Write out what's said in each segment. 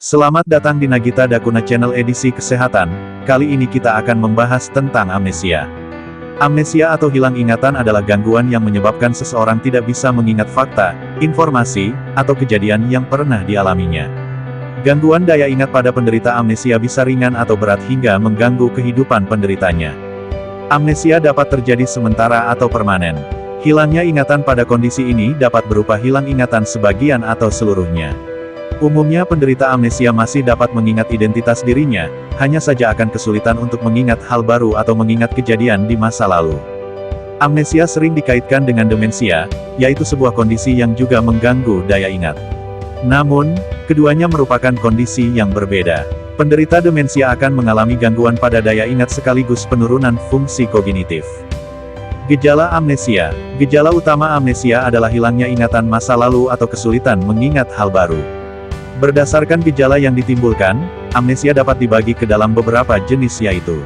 Selamat datang di Nagita Dakuna Channel edisi kesehatan. Kali ini kita akan membahas tentang amnesia. Amnesia atau hilang ingatan adalah gangguan yang menyebabkan seseorang tidak bisa mengingat fakta, informasi, atau kejadian yang pernah dialaminya. Gangguan daya ingat pada penderita amnesia bisa ringan atau berat hingga mengganggu kehidupan penderitanya. Amnesia dapat terjadi sementara atau permanen. Hilangnya ingatan pada kondisi ini dapat berupa hilang ingatan sebagian atau seluruhnya. Umumnya penderita amnesia masih dapat mengingat identitas dirinya, hanya saja akan kesulitan untuk mengingat hal baru atau mengingat kejadian di masa lalu. Amnesia sering dikaitkan dengan demensia, yaitu sebuah kondisi yang juga mengganggu daya ingat. Namun, keduanya merupakan kondisi yang berbeda. Penderita demensia akan mengalami gangguan pada daya ingat sekaligus penurunan fungsi kognitif. Gejala amnesia. Gejala utama amnesia adalah hilangnya ingatan masa lalu atau kesulitan mengingat hal baru. Berdasarkan gejala yang ditimbulkan, amnesia dapat dibagi ke dalam beberapa jenis yaitu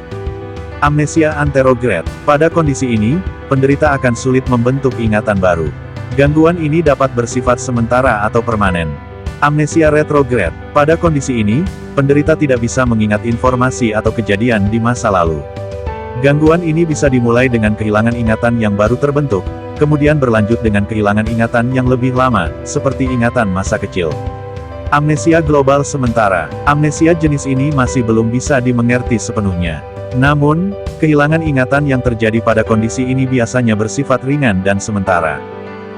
amnesia anterograde. Pada kondisi ini, penderita akan sulit membentuk ingatan baru. Gangguan ini dapat bersifat sementara atau permanen. Amnesia retrograde. Pada kondisi ini, penderita tidak bisa mengingat informasi atau kejadian di masa lalu. Gangguan ini bisa dimulai dengan kehilangan ingatan yang baru terbentuk, kemudian berlanjut dengan kehilangan ingatan yang lebih lama, seperti ingatan masa kecil. Amnesia global sementara. Amnesia jenis ini masih belum bisa dimengerti sepenuhnya. Namun, kehilangan ingatan yang terjadi pada kondisi ini biasanya bersifat ringan dan sementara.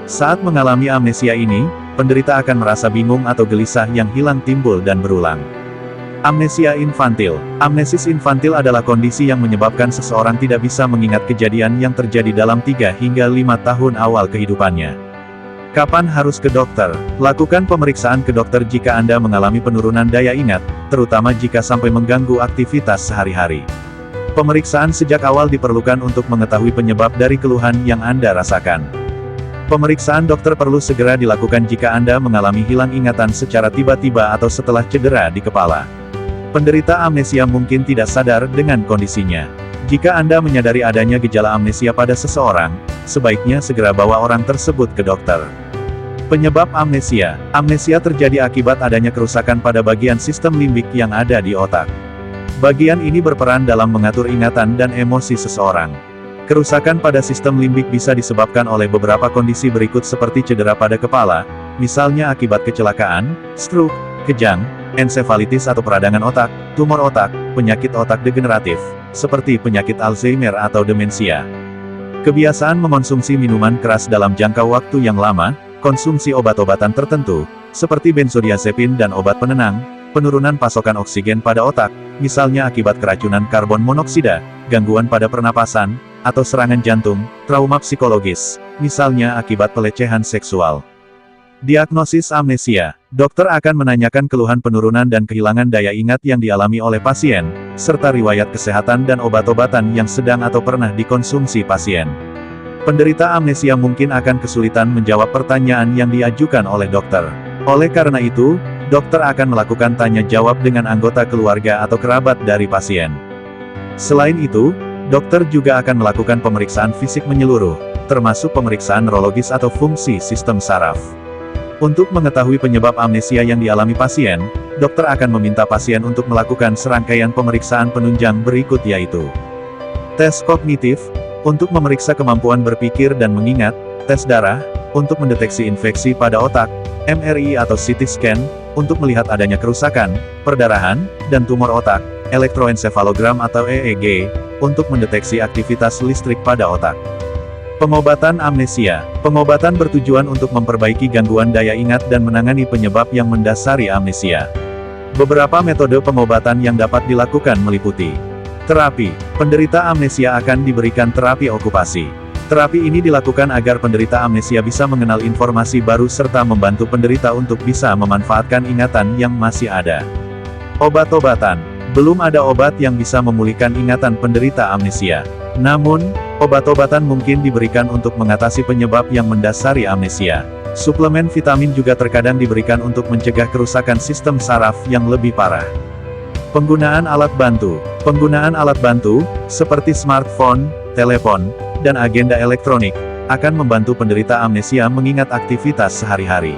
Saat mengalami amnesia ini, penderita akan merasa bingung atau gelisah yang hilang timbul dan berulang. Amnesia infantil. Amnesis infantil adalah kondisi yang menyebabkan seseorang tidak bisa mengingat kejadian yang terjadi dalam 3 hingga 5 tahun awal kehidupannya. Kapan harus ke dokter? Lakukan pemeriksaan ke dokter jika Anda mengalami penurunan daya ingat, terutama jika sampai mengganggu aktivitas sehari-hari. Pemeriksaan sejak awal diperlukan untuk mengetahui penyebab dari keluhan yang Anda rasakan. Pemeriksaan dokter perlu segera dilakukan jika Anda mengalami hilang ingatan secara tiba-tiba atau setelah cedera di kepala. Penderita amnesia mungkin tidak sadar dengan kondisinya. Jika Anda menyadari adanya gejala amnesia pada seseorang, sebaiknya segera bawa orang tersebut ke dokter. Penyebab amnesia. Amnesia terjadi akibat adanya kerusakan pada bagian sistem limbik yang ada di otak. Bagian ini berperan dalam mengatur ingatan dan emosi seseorang. Kerusakan pada sistem limbik bisa disebabkan oleh beberapa kondisi berikut seperti cedera pada kepala, misalnya akibat kecelakaan, stroke, kejang, ensefalitis atau peradangan otak, tumor otak, penyakit otak degeneratif, seperti penyakit Alzheimer atau demensia. Kebiasaan mengonsumsi minuman keras dalam jangka waktu yang lama, konsumsi obat-obatan tertentu, seperti benzodiazepin dan obat penenang, penurunan pasokan oksigen pada otak, misalnya akibat keracunan karbon monoksida, gangguan pada pernapasan, atau serangan jantung, trauma psikologis, misalnya akibat pelecehan seksual. Diagnosis amnesia. Dokter akan menanyakan keluhan penurunan dan kehilangan daya ingat yang dialami oleh pasien, serta riwayat kesehatan dan obat-obatan yang sedang atau pernah dikonsumsi pasien. Penderita amnesia mungkin akan kesulitan menjawab pertanyaan yang diajukan oleh dokter. Oleh karena itu, dokter akan melakukan tanya jawab dengan anggota keluarga atau kerabat dari pasien. Selain itu, dokter juga akan melakukan pemeriksaan fisik menyeluruh, termasuk pemeriksaan neurologis atau fungsi sistem saraf. Untuk mengetahui penyebab amnesia yang dialami pasien, dokter akan meminta pasien untuk melakukan serangkaian pemeriksaan penunjang berikut yaitu tes kognitif, untuk memeriksa kemampuan berpikir dan mengingat, tes darah, untuk mendeteksi infeksi pada otak, MRI atau CT scan, untuk melihat adanya kerusakan, perdarahan, dan tumor otak, elektroensefalogram atau EEG, untuk mendeteksi aktivitas listrik pada otak. Pengobatan amnesia. Pengobatan bertujuan untuk memperbaiki gangguan daya ingat dan menangani penyebab yang mendasari amnesia. Beberapa metode pengobatan yang dapat dilakukan meliputi terapi. Penderita amnesia akan diberikan terapi okupasi. Terapi ini dilakukan agar penderita amnesia bisa mengenal informasi baru serta membantu penderita untuk bisa memanfaatkan ingatan yang masih ada. Obat-obatan. Belum ada obat yang bisa memulihkan ingatan penderita amnesia. Namun, obat-obatan mungkin diberikan untuk mengatasi penyebab yang mendasari amnesia. Suplemen vitamin juga terkadang diberikan untuk mencegah kerusakan sistem saraf yang lebih parah. Penggunaan alat bantu. Penggunaan alat bantu, seperti smartphone, telepon, dan agenda elektronik, akan membantu penderita amnesia mengingat aktivitas sehari-hari.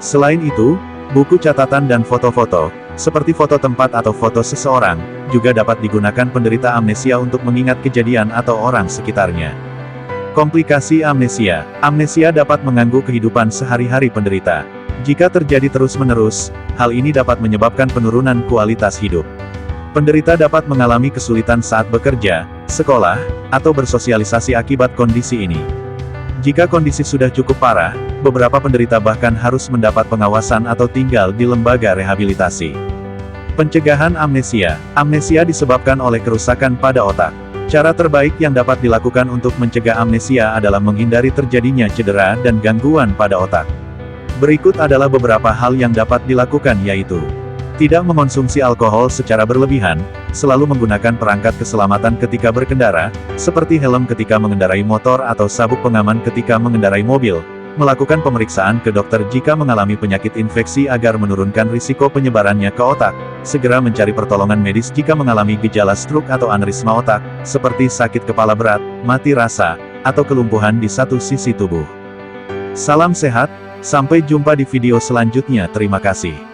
Selain itu, buku catatan dan foto-foto, seperti foto tempat atau foto seseorang, juga dapat digunakan penderita amnesia untuk mengingat kejadian atau orang sekitarnya. Komplikasi amnesia. Amnesia dapat mengganggu kehidupan sehari-hari penderita. Jika terjadi terus-menerus, hal ini dapat menyebabkan penurunan kualitas hidup. Penderita dapat mengalami kesulitan saat bekerja, sekolah, atau bersosialisasi akibat kondisi ini. Jika kondisi sudah cukup parah, beberapa penderita bahkan harus mendapat pengawasan atau tinggal di lembaga rehabilitasi. Pencegahan amnesia. Amnesia disebabkan oleh kerusakan pada otak. Cara terbaik yang dapat dilakukan untuk mencegah amnesia adalah menghindari terjadinya cedera dan gangguan pada otak. Berikut adalah beberapa hal yang dapat dilakukan yaitu: tidak mengonsumsi alkohol secara berlebihan, selalu menggunakan perangkat keselamatan ketika berkendara, seperti helm ketika mengendarai motor atau sabuk pengaman ketika mengendarai mobil, melakukan pemeriksaan ke dokter jika mengalami penyakit infeksi agar menurunkan risiko penyebarannya ke otak, segera mencari pertolongan medis jika mengalami gejala stroke atau aneurisma otak, seperti sakit kepala berat, mati rasa, atau kelumpuhan di satu sisi tubuh. Salam sehat, sampai jumpa di video selanjutnya. Terima kasih.